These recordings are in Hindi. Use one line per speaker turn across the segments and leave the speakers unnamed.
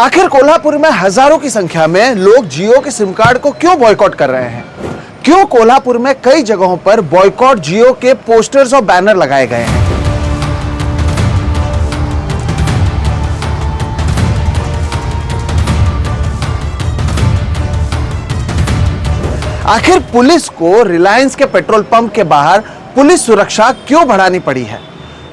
आखिर कोल्हापुर में हजारों की संख्या में लोग जियो के सिम कार्ड को क्यों बॉयकॉट कर रहे हैं? क्यों कोल्हापुर में कई जगहों पर बॉयकॉट जियो के पोस्टर्स और बैनर लगाए गए हैं? आखिर पुलिस को रिलायंस के पेट्रोल पंप के बाहर पुलिस सुरक्षा क्यों बढ़ानी पड़ी है?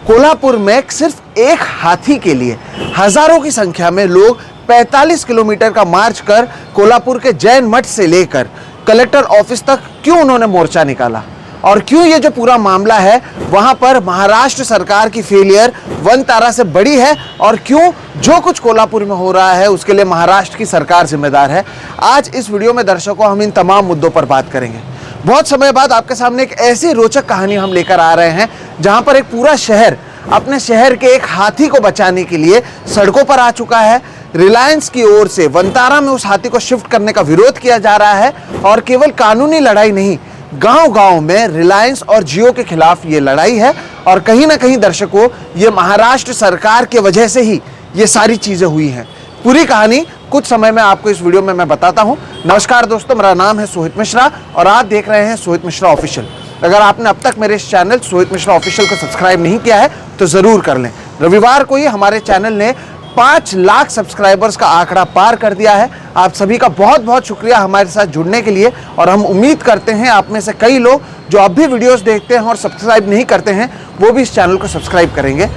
कोल्हापुर में सिर्फ एक हाथी के लिए हजारों की संख्या में लोग 45 किलोमीटर का मार्च कर कोल्हापुर के जैन मठ से लेकर कलेक्टर ऑफिस तक क्यों उन्होंने मोर्चा निकाला? और क्यों ये जो पूरा मामला है वहां पर महाराष्ट्र सरकार की फेलियर वनतारा से बड़ी है? और क्यों जो कुछ कोल्हापुर में हो रहा है उसके लिए महाराष्ट्र की सरकार जिम्मेदार है? आज इस वीडियो में दर्शकों हम इन तमाम मुद्दों पर बात करेंगे। बहुत समय बाद आपके सामने एक ऐसी रोचक कहानी हम लेकर आ रहे हैं जहां पर एक पूरा शहर अपने शहर के एक हाथी को बचाने के लिए सड़कों पर आ चुका है। रिलायंस की ओर से वनतारा में उस हाथी को शिफ्ट करने का विरोध किया जा रहा है और केवल कानूनी लड़ाई नहीं, गांव-गांव में रिलायंस और जियो के खिलाफ ये लड़ाई है। और कहीं ना कहीं दर्शकों, ये महाराष्ट्र सरकार के वजह से ही ये सारी चीजें हुई हैं। पूरी कहानी कुछ समय में आपको इस वीडियो में मैं बताता हूं। नमस्कार दोस्तों, मेरा नाम है सोहित मिश्रा और आप देख रहे हैं सोहित मिश्रा ऑफिशियल। अगर आपने अब तक मेरे इस चैनल सोहित मिश्रा ऑफिशियल को सब्सक्राइब नहीं किया है तो जरूर कर लें। रविवार को ही हमारे चैनल ने 5 लाख सब्सक्राइबर्स का आंकड़ा पार कर दिया है। आप सभी का बहुत बहुत शुक्रिया हमारे साथ जुड़ने के लिए। और हम उम्मीद करते हैं आप में से कई लोग जो अब भी वीडियोस देखते हैं और सब्सक्राइब नहीं करते हैं वो भी इस चैनल को सब्सक्राइब करेंगे।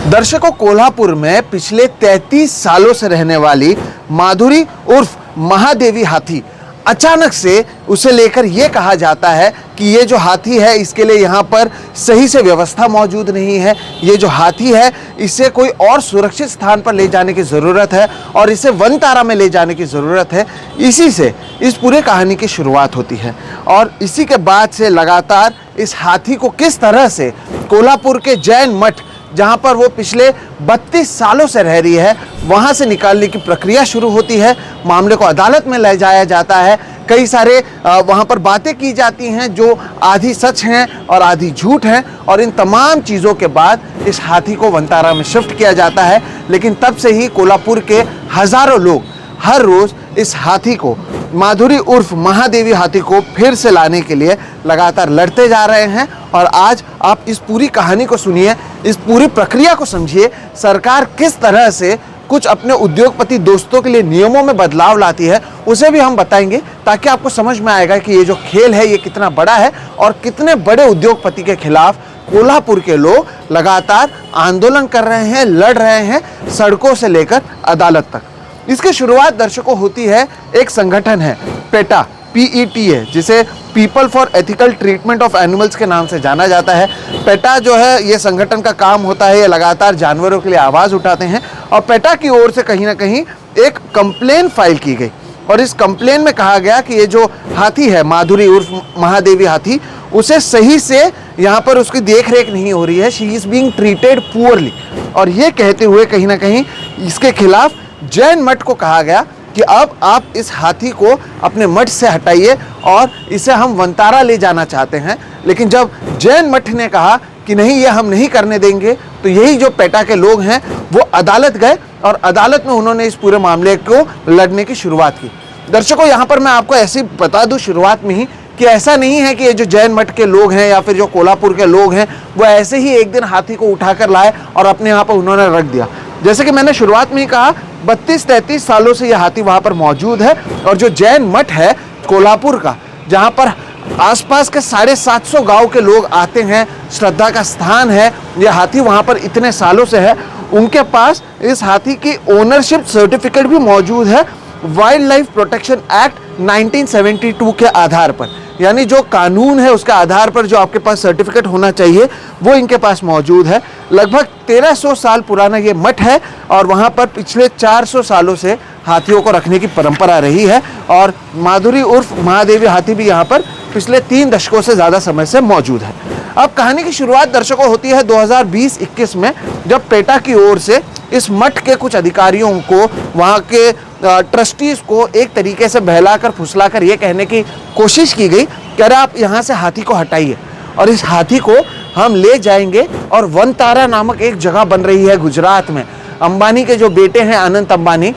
दर्शकों, कोल्हापुर में पिछले 33 सालों से रहने वाली माधुरी उर्फ महादेवी हाथी, अचानक से उसे लेकर यह कहा जाता है कि ये जो हाथी है इसके लिए यहाँ पर सही से व्यवस्था मौजूद नहीं है। ये जो हाथी है इसे कोई और सुरक्षित स्थान पर ले जाने की ज़रूरत है और इसे वनतारा में ले जाने की ज़रूरत है। इसी से इस पूरे कहानी की शुरुआत होती है और इसी के बाद से लगातार इस हाथी को किस तरह से कोल्हापुर के जैन मठ, जहां पर वो पिछले 32 सालों से रह रही है, वहां से निकालने की प्रक्रिया शुरू होती है। मामले को अदालत में ले जाया जाता है। कई सारे वहां पर बातें की जाती हैं जो आधी सच हैं और आधी झूठ हैं। और इन तमाम चीज़ों के बाद इस हाथी को वनतारा में शिफ्ट किया जाता है। लेकिन तब से ही कोल्हापुर के हज़ारों लोग हर रोज़ इस हाथी को, माधुरी उर्फ महादेवी हाथी को फिर से लाने के लिए लगातार लड़ते जा रहे हैं। और आज आप इस पूरी कहानी को सुनिए, इस पूरी प्रक्रिया को समझिए। सरकार किस तरह से कुछ अपने उद्योगपति दोस्तों के लिए नियमों में बदलाव लाती है उसे भी हम बताएंगे, ताकि आपको समझ में आएगा कि ये जो खेल है ये कितना बड़ा है और कितने बड़े उद्योगपति के खिलाफ कोल्हापुर के लोग लगातार आंदोलन कर रहे हैं, लड़ रहे हैं, सड़कों से लेकर अदालत तक। इसकी शुरुआत दर्शकों होती है, एक संगठन है पेटा, PETA, जिसे people for ethical treatment of animals के नाम से जाना जाता है। पेटा जो है ये संगठन का काम होता है, ये लगातार जानवरों के लिए आवाज़ उठाते हैं। और पेटा की ओर से कहीं ना कहीं एक कंप्लेन फाइल की गई और इस कंप्लेन में कहा गया कि ये जो हाथी है माधुरी उर्फ महादेवी हाथी, उसे सही से यहाँ पर उसकी देख रेख नहीं हो रही है। She is being treated poorly. और ये कहते हुए कहीं ना कहीं इसके खिलाफ जैन मठ को कहा गया कि अब आप इस हाथी को अपने मठ से हटाइए और इसे हम वनतारा ले जाना चाहते हैं। लेकिन जब जैन मठ ने कहा कि नहीं, ये हम नहीं करने देंगे, तो यही जो पेटा के लोग हैं वो अदालत गए और अदालत में उन्होंने इस पूरे मामले को लड़ने की शुरुआत की। दर्शकों, यहाँ पर मैं आपको ऐसे बता दूँ शुरुआत में ही कि ऐसा नहीं है कि ये जो जैन मठ के लोग हैं या फिर जो कोल्हापुर के लोग हैं वो ऐसे ही एक दिन हाथी को उठाकर लाए और अपने यहाँ पर उन्होंने रख दिया। जैसे कि मैंने शुरुआत में ही कहा, 32-33 सालों से यह हाथी वहाँ पर मौजूद है। और जो जैन मठ है कोल्हापुर का, जहाँ पर आसपास के 750 गांव के लोग आते हैं, श्रद्धा का स्थान है, यह हाथी वहाँ पर इतने सालों से है। उनके पास इस हाथी की ओनरशिप सर्टिफिकेट भी मौजूद है वाइल्ड लाइफ प्रोटेक्शन एक्ट 1972 के आधार पर। यानी जो कानून है उसके आधार पर जो आपके पास सर्टिफिकेट होना चाहिए वो इनके पास मौजूद है। लगभग 1300 साल पुराना ये मठ है और वहाँ पर पिछले 400 सालों से हाथियों को रखने की परंपरा रही है। और माधुरी उर्फ महादेवी हाथी भी यहाँ पर पिछले 3 दशकों से ज़्यादा समय से मौजूद है। अब कहानी की शुरुआत दर्शकों होती है 2020-21 में, जब पेटा की ओर से इस मठ के कुछ अधिकारियों को, वहाँ के ट्रस्टीज़ को एक तरीके से बहलाकर फुसलाकर ये कहने की कोशिश की गई कि कह रहे आप यहाँ से हाथी को हटाइए और इस हाथी को हम ले जाएंगे और वनतारा नामक एक जगह बन रही है गुजरात में। अंबानी के जो बेटे हैं अनंत अंबानी,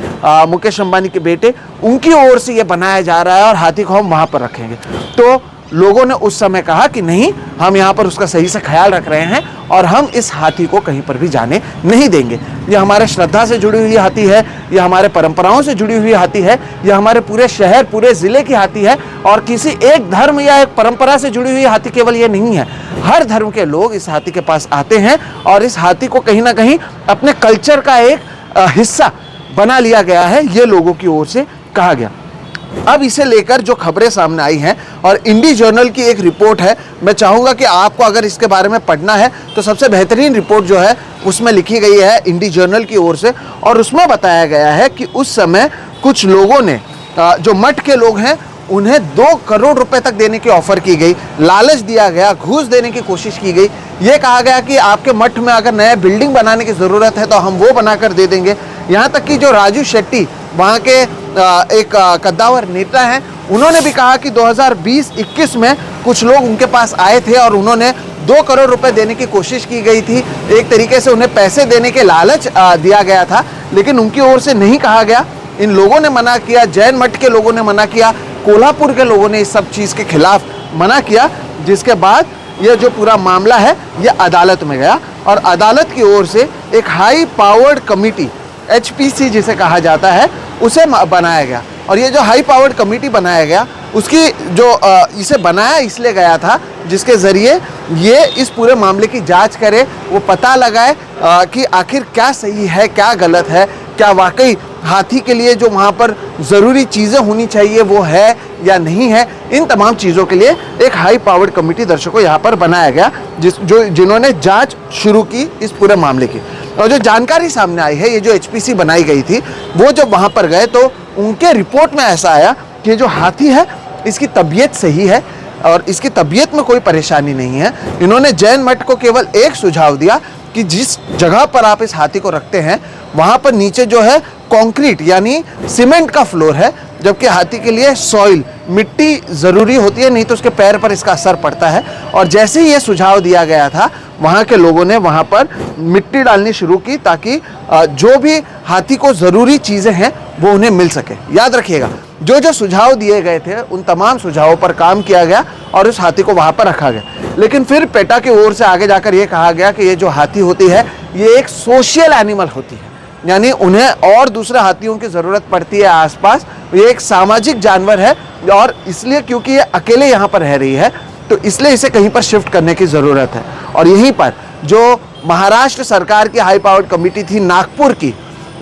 मुकेश अंबानी के बेटे, उनकी ओर से ये बनाया जा रहा है और हाथी को हम वहाँ पर रखेंगे। तो लोगों ने उस समय कहा कि नहीं, हम यहाँ पर उसका सही से ख्याल रख रहे हैं और हम इस हाथी को कहीं पर भी जाने नहीं देंगे। ये हमारे श्रद्धा से जुड़ी हुई हाथी है, ये हमारे परंपराओं से जुड़ी हुई हाथी है, ये हमारे पूरे शहर पूरे ज़िले की हाथी है और किसी एक धर्म या एक परंपरा से जुड़ी हुई हाथी केवल ये नहीं है। हर धर्म के लोग इस हाथी के पास आते हैं और इस हाथी को कहीं ना कहीं अपने कल्चर का एक हिस्सा बना लिया गया है, ये लोगों की ओर से कहा गया। अब इसे लेकर जो खबरें सामने आई हैं और इंडी जर्नल की एक रिपोर्ट है, मैं चाहूँगा कि आपको अगर इसके बारे में पढ़ना है तो सबसे बेहतरीन रिपोर्ट जो है उसमें लिखी गई है इंडी जर्नल की ओर से, और उसमें बताया गया है कि उस समय कुछ लोगों ने, जो मठ के लोग हैं, उन्हें 2 करोड़ रुपए तक देने की ऑफर की गई, लालच दिया गया, घूस देने की कोशिश की गई। ये कहा गया कि आपके मठ में अगर नया बिल्डिंग बनाने की ज़रूरत है तो हम वो बनाकर दे देंगे। यहाँ तक कि जो राजू शेट्टी वहाँ के एक कद्दावर नेता हैं, उन्होंने भी कहा कि 2020-21 में कुछ लोग उनके पास आए थे और उन्होंने 2 करोड़ रुपए देने की कोशिश की गई थी। एक तरीके से उन्हें पैसे देने के लालच दिया गया था, लेकिन उनकी ओर से नहीं कहा गया। इन लोगों ने मना किया, जैन मठ के लोगों ने मना किया, कोल्हापुर के लोगों ने इस सब चीज़ के खिलाफ मना किया, जिसके बाद ये जो पूरा मामला है ये अदालत में गया और अदालत की ओर से एक हाई पावर्ड कमेटी, HPC जिसे कहा जाता है, उसे बनाया गया। और ये जो हाई पावर्ड कमेटी बनाया गया, उसकी जो इसे बनाया इसलिए गया था जिसके ज़रिए ये इस पूरे मामले की जांच करे, वो पता लगाए कि आखिर क्या सही है, क्या गलत है, क्या वाकई हाथी के लिए जो वहाँ पर ज़रूरी चीज़ें होनी चाहिए वो है या नहीं है। इन तमाम चीज़ों के लिए एक हाई पावर्ड कमेटी दर्शकों यहाँ पर बनाया गया, जिन्होंने जांच शुरू की इस पूरे मामले की। और जो जानकारी सामने आई है, ये जो HPC बनाई गई थी, वो जब वहाँ पर गए तो उनके रिपोर्ट में ऐसा आया कि जो हाथी है इसकी तबीयत सही है और इसकी तबीयत में कोई परेशानी नहीं है। इन्होंने जैन मठ को केवल एक सुझाव दिया कि जिस जगह पर आप इस हाथी को रखते हैं वहाँ पर नीचे जो है कंक्रीट यानी सीमेंट का फ्लोर है, जबकि हाथी के लिए सॉइल, मिट्टी ज़रूरी होती है, नहीं तो उसके पैर पर इसका असर पड़ता है। और जैसे ही ये सुझाव दिया गया था, वहाँ के लोगों ने वहाँ पर मिट्टी डालनी शुरू की ताकि जो भी हाथी को ज़रूरी चीज़ें हैं वो उन्हें मिल सके। याद रखिएगा, जो जो सुझाव दिए गए थे उन तमाम सुझावों पर काम किया गया और उस हाथी को वहाँ पर रखा गया। लेकिन फिर पेटा की ओर से आगे जाकर ये कहा गया कि ये जो हाथी होती है ये एक सोशल एनिमल होती है, यानी उन्हें और दूसरे हाथियों की ज़रूरत पड़ती है आसपास। ये एक सामाजिक जानवर है और इसलिए क्योंकि ये अकेले यहाँ पर रह रही है तो इसलिए इसे कहीं पर शिफ्ट करने की ज़रूरत है। और यहीं पर जो महाराष्ट्र सरकार की हाई पावर्ड कमेटी थी नागपुर की,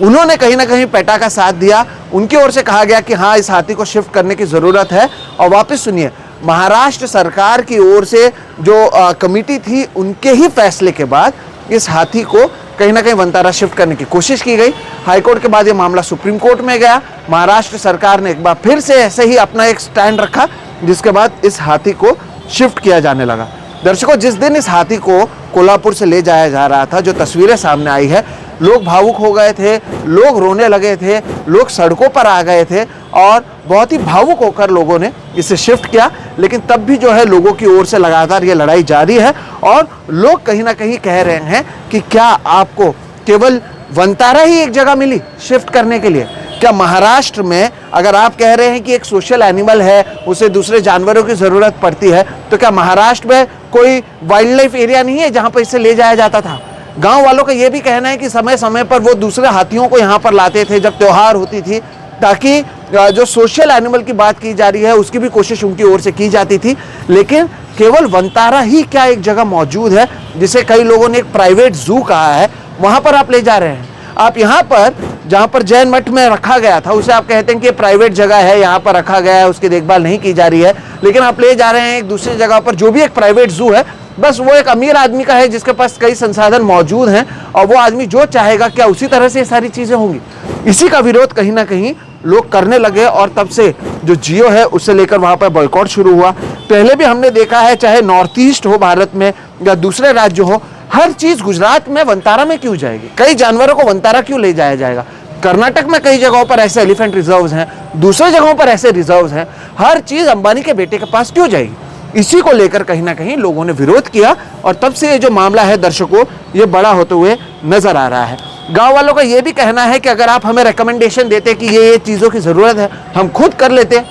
उन्होंने कहीं ना कहीं पेटा का साथ दिया। उनकी ओर से कहा गया कि हाँ, इस हाथी को शिफ्ट करने की ज़रूरत है। और वापस सुनिए, महाराष्ट्र सरकार की ओर से जो कमेटी थी उनके ही फैसले के बाद इस हाथी को कहीं ना कहीं वनतारा शिफ्ट करने की कोशिश की गई। हाईकोर्ट के बाद ये मामला सुप्रीम कोर्ट में गया। महाराष्ट्र सरकार ने एक बार फिर से ऐसे ही अपना एक स्टैंड रखा, जिसके बाद इस हाथी को शिफ्ट किया जाने लगा। दर्शकों, जिस दिन इस हाथी को कोल्हापुर से ले जाया जा रहा था, जो तस्वीरें सामने आई है, लोग भावुक हो गए थे, लोग रोने लगे थे, लोग सड़कों पर आ गए थे और बहुत ही भावुक होकर लोगों ने इसे शिफ्ट किया। लेकिन तब भी जो है लोगों की ओर से लगातार ये लड़ाई जारी है और लोग कहीं ना कहीं कह रहे हैं कि क्या आपको केवल वनतारा ही एक जगह मिली शिफ्ट करने के लिए? क्या महाराष्ट्र में अगर आप कह रहे हैं कि एक सोशल एनिमल है, उसे दूसरे जानवरों की ज़रूरत पड़ती है, तो क्या महाराष्ट्र में कोई वाइल्ड लाइफ एरिया नहीं है जहाँ पर इसे ले जाया जाता था? गांव वालों का ये भी कहना है कि समय समय पर वो दूसरे हाथियों को यहाँ पर लाते थे जब त्योहार होती थी, ताकि जो सोशल एनिमल की बात की जा रही है उसकी भी कोशिश उनकी ओर से की जाती थी। लेकिन केवल वनतारा ही क्या एक जगह मौजूद है जिसे कई लोगों ने एक प्राइवेट जू कहा है, वहाँ पर आप ले जा रहे हैं? आप यहाँ पर जहाँ पर जैन मठ में रखा गया था उसे आप कहते हैं कि प्राइवेट जगह है, यहाँ पर रखा गया है, उसकी देखभाल नहीं की जा रही है। लेकिन आप ले जा रहे हैं एक दूसरी जगह पर जो भी एक प्राइवेट जू है, बस वो एक अमीर आदमी का है जिसके पास कई संसाधन मौजूद हैं और वो आदमी जो चाहेगा क्या उसी तरह से ये सारी चीज़ें होंगी? इसी का विरोध कहीं ना कहीं लोग करने लगे और तब से जो जियो है उसे लेकर वहाँ पर बॉयकॉट शुरू हुआ। पहले भी हमने देखा है, चाहे नॉर्थ ईस्ट हो भारत में या दूसरे राज्य हो, हर चीज़ गुजरात में वनतारा में क्यों जाएगी? कई जानवरों को वनतारा क्यों ले जाया जाएगा? कर्नाटक में कई जगहों पर ऐसे एलिफेंट रिजर्व्स हैं, दूसरे जगहों पर ऐसे रिजर्व्स हैं, हर चीज़ अंबानी के बेटे के पास क्यों जाएगी? इसी को लेकर कहीं ना कहीं लोगों ने विरोध किया और तब से ये जो मामला है दर्शकों ये बड़ा होते हुए नजर आ रहा है। गांव वालों का ये भी कहना है कि अगर आप हमें रिकमेंडेशन देते कि ये चीज़ों की ज़रूरत है हम खुद कर लेते।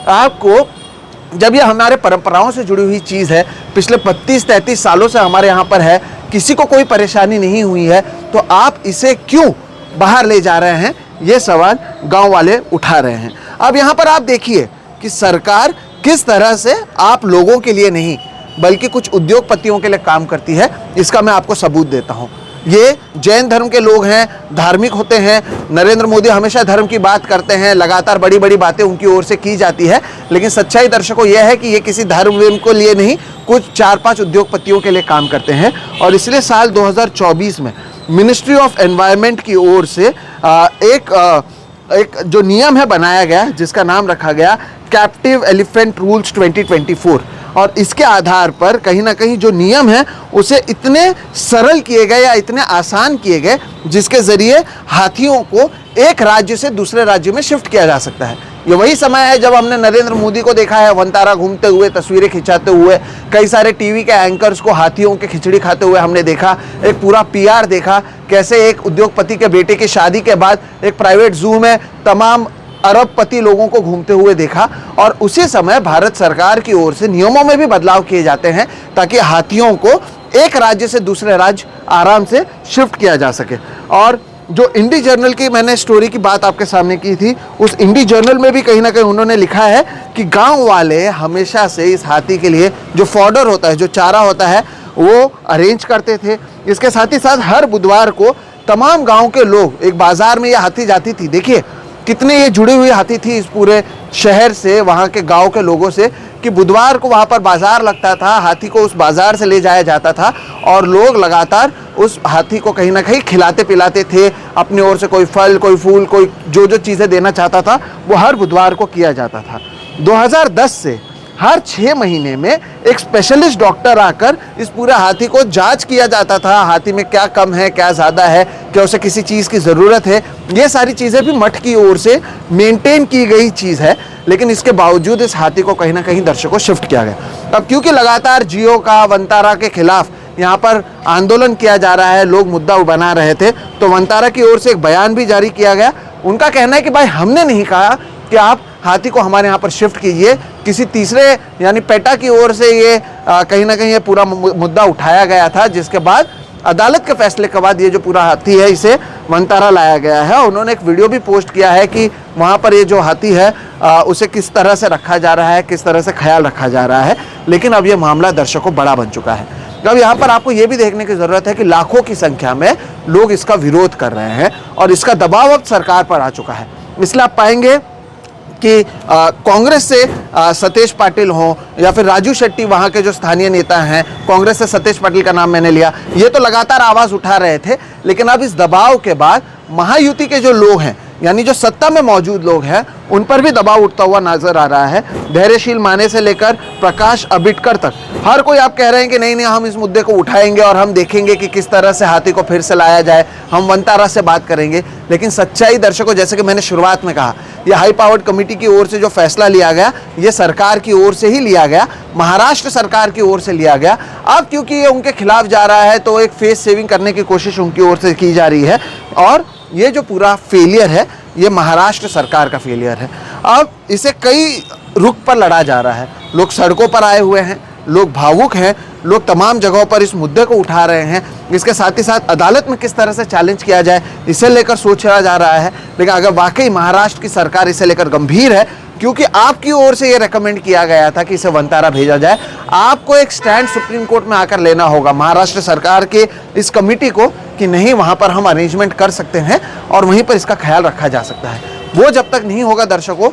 आपको जब ये हमारे परंपराओं से जुड़ी हुई चीज़ है, पिछले 32-33 सालों से हमारे यहाँ पर है, किसी को कोई परेशानी नहीं हुई है, तो आप इसे क्यों बाहर ले जा रहे हैं, ये सवाल गांव वाले उठा रहे हैं। अब यहाँ पर आप देखिए कि सरकार किस तरह से आप लोगों के लिए नहीं बल्कि कुछ उद्योगपतियों के लिए काम करती है, इसका मैं आपको सबूत देता हूँ। ये जैन धर्म के लोग हैं, धार्मिक होते हैं, नरेंद्र मोदी हमेशा धर्म की बात करते हैं, लगातार बड़ी बड़ी बातें उनकी ओर से की जाती है, लेकिन सच्चाई दर्शकों यह है कि ये किसी धर्म को लिए नहीं, कुछ 4-5 उद्योगपतियों के लिए काम करते हैं। और इसलिए साल 2024 में मिनिस्ट्री ऑफ एनवायरनमेंट की ओर से एक जो नियम है बनाया गया, जिसका नाम रखा गया कैप्टिव एलिफेंट रूल्स 2024, और इसके आधार पर कहीं ना कहीं जो नियम है उसे इतने सरल किए गए या इतने आसान किए गए जिसके ज़रिए हाथियों को एक राज्य से दूसरे राज्य में शिफ्ट किया जा सकता है। ये वही समय है जब हमने नरेंद्र मोदी को देखा है वनतारा घूमते हुए, तस्वीरें खिंचाते हुए, कई सारे टीवी के एंकर्स को हाथियों के खिचड़ी खाते हुए हमने देखा, एक पूरा पीआर देखा, कैसे एक उद्योगपति के बेटे की शादी के बाद एक प्राइवेट जू में तमाम अरबपति लोगों को घूमते हुए देखा। और उसी समय भारत सरकार की ओर से नियमों में भी बदलाव किए जाते हैं ताकि हाथियों को एक राज्य से दूसरे राज्य आराम से शिफ्ट किया जा सके। और जो इंडी जर्नल की मैंने स्टोरी की बात आपके सामने की थी, उस इंडी जर्नल में भी कहीं ना कहीं उन्होंने लिखा है कि गांव वाले हमेशा से इस हाथी के लिए जो फॉडर होता है, जो चारा होता है, वो अरेंज करते थे। इसके साथ ही साथ हर बुधवार को तमाम गाँव के लोग, एक बाजार में यह हाथी जाती थी, देखिए कितने ये जुड़ी हुई हाथी थी इस पूरे शहर से, वहाँ के गांव के लोगों से, कि बुधवार को वहाँ पर बाजार लगता था, हाथी को उस बाजार से ले जाया जाता था और लोग लगातार उस हाथी को कहीं ना कहीं खिलाते पिलाते थे, अपनी ओर से कोई फल, कोई फूल, कोई जो जो चीज़ें देना चाहता था वो हर बुधवार को किया जाता था। 2010 से हर 6 महीने में एक स्पेशलिस्ट डॉक्टर आकर इस पूरे हाथी को जांच किया जाता था, हाथी में क्या कम है, क्या ज़्यादा है, क्या उसे किसी चीज़ की ज़रूरत है। ये सारी चीज़ें भी मठ की ओर से मेंटेन की गई चीज़ है, लेकिन इसके बावजूद इस हाथी को कहीं ना कहीं दर्शकों शिफ्ट किया गया। अब क्योंकि लगातार जियो का वनतारा के खिलाफ यहाँ पर आंदोलन किया जा रहा है, लोग मुद्दा बना रहे थे, तो वनतारा की ओर से एक बयान भी जारी किया गया। उनका कहना है कि भाई हमने नहीं कहा कि आप हाथी को हमारे यहाँ पर शिफ्ट कीजिए, किसी तीसरे यानी पेटा की ओर से ये कहीं ना कहीं ये पूरा मुद्दा उठाया गया था, जिसके बाद अदालत के फैसले के बाद ये जो पूरा हाथी है इसे वनतारा लाया गया है। उन्होंने एक वीडियो भी पोस्ट किया है कि वहाँ पर ये जो हाथी है उसे किस तरह से रखा जा रहा है, किस तरह से ख्याल रखा जा रहा है। लेकिन अब ये मामला दर्शकों बड़ा बन चुका है। अब यहाँ पर आपको ये भी देखने की ज़रूरत है कि लाखों की संख्या में लोग इसका विरोध कर रहे हैं और इसका दबाव अब सरकार पर आ चुका है। इसलिए आप पाएंगे कि कांग्रेस से सतेज पाटिल हों या फिर राजू शेट्टी, वहाँ के जो स्थानीय नेता हैं, कांग्रेस से सतेज पाटिल का नाम मैंने लिया, ये तो लगातार आवाज़ उठा रहे थे, लेकिन अब इस दबाव के बाद महायुति के जो लोग हैं, यानी जो सत्ता में मौजूद लोग हैं, उन पर भी दबाव उठता हुआ नजर आ रहा है। धैर्यशील माने से लेकर प्रकाश अबिटकर तक हर कोई आप कह रहे हैं कि नहीं हम इस मुद्दे को उठाएंगे और हम देखेंगे कि किस तरह से हाथी को फिर से लाया जाए, हम वनतारा से बात करेंगे। लेकिन सच्चाई दर्शकों, जैसे कि मैंने शुरुआत में कहा, यह हाई पावर्ड कमेटी की ओर से जो फैसला लिया गया, ये सरकार की ओर से ही लिया गया, महाराष्ट्र सरकार की ओर से लिया गया। अब क्योंकि ये उनके खिलाफ जा रहा है तो एक फेस सेविंग करने की कोशिश उनकी ओर से की जा रही है और ये जो पूरा फेलियर है ये महाराष्ट्र सरकार का फेलियर है। अब इसे कई रुख पर लड़ा जा रहा है, लोग सड़कों पर आए हुए हैं, लोग भावुक हैं, लोग तमाम जगहों पर इस मुद्दे को उठा रहे हैं। इसके साथ ही साथ अदालत में किस तरह से चैलेंज किया जाए इसे लेकर सोचा जा रहा है। लेकिन अगर वाकई महाराष्ट्र की सरकार इसे लेकर गंभीर है, क्योंकि आपकी ओर से ये रेकमेंड किया गया था कि इसे वनतारा भेजा जाए, आपको एक स्टैंड सुप्रीम कोर्ट में आकर लेना होगा महाराष्ट्र सरकार के इस कमेटी को कि नहीं, वहाँ पर हम अरेंजमेंट कर सकते हैं और वहीं पर इसका ख्याल रखा जा सकता है। वो जब तक नहीं होगा दर्शकों,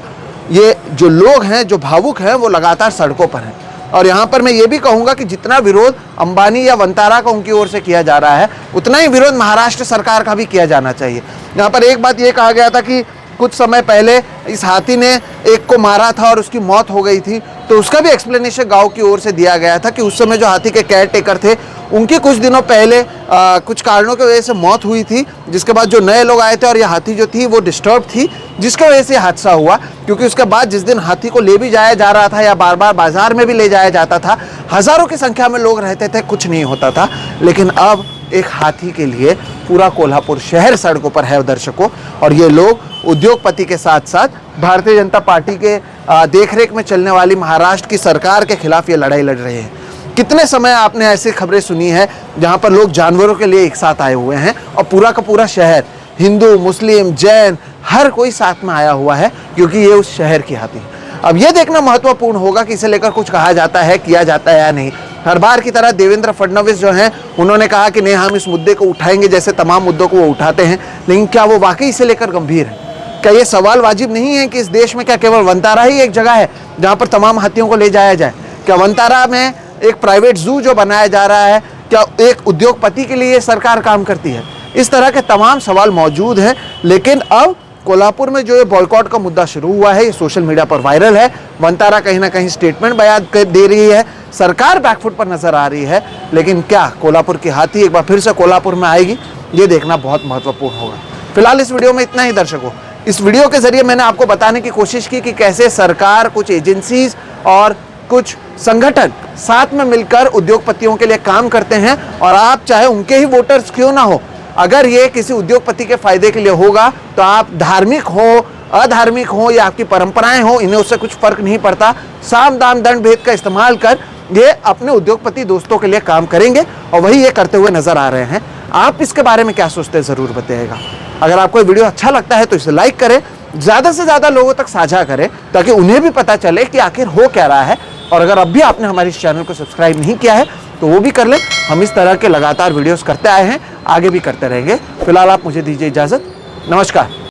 ये जो लोग हैं, जो भावुक हैं, वो लगातार सड़कों पर हैं। और यहाँ पर मैं ये भी कहूँगा कि जितना विरोध अंबानी या वनतारा का उनकी ओर से किया जा रहा है, उतना ही विरोध महाराष्ट्र सरकार का भी किया जाना चाहिए। यहाँ पर एक बात ये कहा गया था कि कुछ समय पहले इस हाथी ने एक को मारा था और उसकी मौत हो गई थी, तो उसका भी एक्सप्लेनेशन गांव की ओर से दिया गया था कि उस समय जो हाथी के केयर टेकर थे उनकी कुछ दिनों पहले कुछ कारणों की वजह से मौत हुई थी, जिसके बाद जो नए लोग आए थे और ये हाथी जो थी वो डिस्टर्ब थी, जिसकी वजह से हादसा हुआ। क्योंकि उसके बाद जिस दिन हाथी को ले भी जाया जा रहा था या बार बार बाजार में भी ले जाया जाता था, हज़ारों की संख्या में लोग रहते थे, कुछ नहीं होता था। लेकिन अब एक हाथी के लिए पूरा कोल्हापुर शहर सड़कों पर है दर्शकों, और ये लोग उद्योगपति के साथ साथ भारतीय जनता पार्टी के देखरेख में चलने वाली महाराष्ट्र की सरकार के खिलाफ ये लड़ाई लड़ रहे हैं। कितने समय आपने ऐसी खबरें सुनी है जहां पर लोग जानवरों के लिए एक साथ आए हुए हैं और पूरा का पूरा शहर, हिंदू मुस्लिम जैन, हर कोई साथ में आया हुआ है, क्योंकि ये उस शहर की हाथी है। अब ये देखना महत्वपूर्ण होगा कि इसे लेकर कुछ कहा जाता है, किया जाता है या नहीं। हर बार की तरह देवेंद्र फडणवीस जो हैं उन्होंने कहा कि नहीं, हम इस मुद्दे को उठाएंगे, जैसे तमाम मुद्दों को वो उठाते हैं। लेकिन क्या वो वाकई इसे लेकर गंभीर है? क्या ये सवाल वाजिब नहीं है कि इस देश में क्या केवल वनतारा ही एक जगह है जहाँ पर तमाम हाथियों को ले जाया जाए? क्या वनतारा में एक प्राइवेट जू जो बनाया जा रहा है, क्या एक उद्योगपति के लिए सरकार काम करती है? इस तरह के तमाम सवाल मौजूद हैं। लेकिन अब कोल्हापुर में जो ये बॉयकॉट का मुद्दा शुरू हुआ है, ये सोशल मीडिया पर वायरल है। वनतारा कहीं ना कहीं स्टेटमेंट बयान दे रही है, सरकार बैकफुट पर नजर आ रही है। लेकिन क्या कोल्हापुर की हाथी एक बार फिर से कोल्हापुर में आएगी? ये देखना बहुत महत्वपूर्ण होगा। फिलहाल इस वीडियो में इतना ही दर्शकों। इस वीडियो के जरिए मैंने आपको बताने की कोशिश की कि कैसे सरकार, कुछ एजेंसीज और कुछ संगठन साथ में मिलकर उद्योगपतियों के लिए काम करते हैं, और आप चाहे उनके ही वोटर्स क्यों ना हो, अगर ये किसी उद्योगपति के फायदे के लिए होगा तो आप धार्मिक हो, अधार्मिक हो या आपकी परंपराएं हो, इन्हें उससे कुछ फर्क नहीं पड़ता। साम दाम दंड भेद का इस्तेमाल कर ये अपने उद्योगपति दोस्तों के लिए काम करेंगे, और वही ये करते हुए नजर आ रहे हैं। आप इसके बारे में क्या सोचते हैं जरूर बताइएगा। अगर आपको वीडियो अच्छा लगता है तो इसे लाइक करें, ज़्यादा से ज़्यादा लोगों तक साझा करें, ताकि उन्हें भी पता चले कि आखिर हो क्या रहा है। और अगर अब भी आपने हमारे इस चैनल को सब्सक्राइब नहीं किया है तो वो भी कर लें। हम इस तरह के लगातार वीडियोस करते आए हैं, आगे भी करते रहेंगे। फिलहाल आप मुझे दीजिए इजाज़त। नमस्कार।